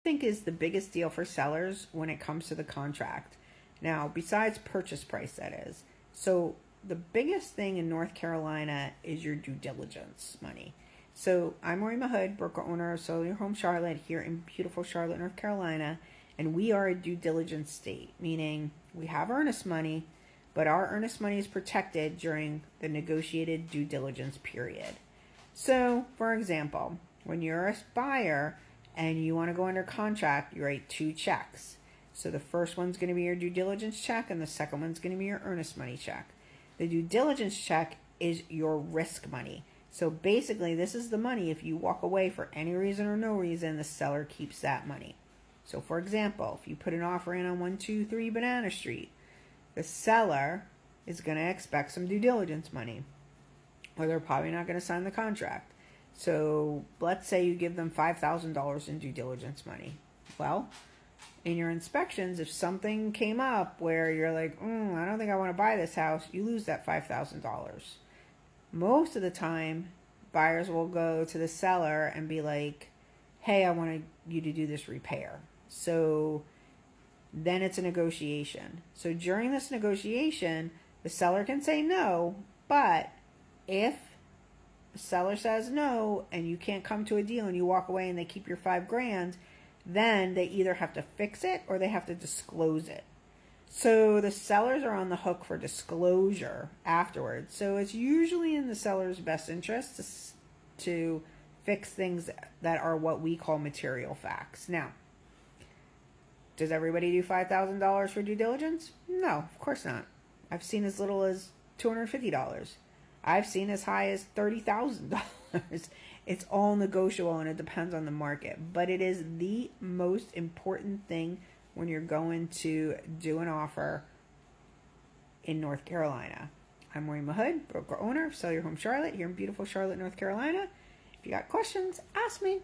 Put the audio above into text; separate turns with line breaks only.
Think is the biggest deal for sellers when it comes to the contract? Now, besides purchase price, that is. So, the biggest thing in North Carolina is your due diligence money. So, I'm Maureen Mahood, broker owner of Sell Your Home Charlotte here in beautiful Charlotte, North Carolina. And we are a due diligence state, meaning we have earnest money, but our earnest money is protected during the negotiated due diligence period. So, for example, when you're a buyer and you want to go under contract, you write 2 checks. So the first one's going to be your due diligence check, and the second one's going to be your earnest money check. The due diligence check is your risk money. So basically, this is the money if you walk away for any reason or no reason, the seller keeps that money. So for example, if you put an offer in on 123 Banana Street, the seller is going to expect some due diligence money, or they're probably not going to sign the contract. So let's say you give them $5,000 in due diligence money. Well, in your inspections, if something came up where you're like, I don't think I want to buy this house, you lose that $5,000. Most of the time, buyers will go to the seller and be like, hey, I want you to do this repair. So then it's a negotiation. So during this negotiation, the seller can say no, but if the seller says no and you can't come to a deal and you walk away and they keep your $5,000, then they either have to fix it or they have to disclose it. So the sellers are on the hook for disclosure afterwards. So it's usually in the seller's best interest to fix things that are what we call material facts. Now, does everybody do $5,000 for due diligence? No, of course not. I've seen as little as $250. I've seen as high as $30,000. It's all negotiable and it depends on the market. But it is the most important thing when you're going to do an offer in North Carolina. I'm Maureen Mahood, broker owner of Sell Your Home Charlotte here in beautiful Charlotte, North Carolina. If you got questions, ask me.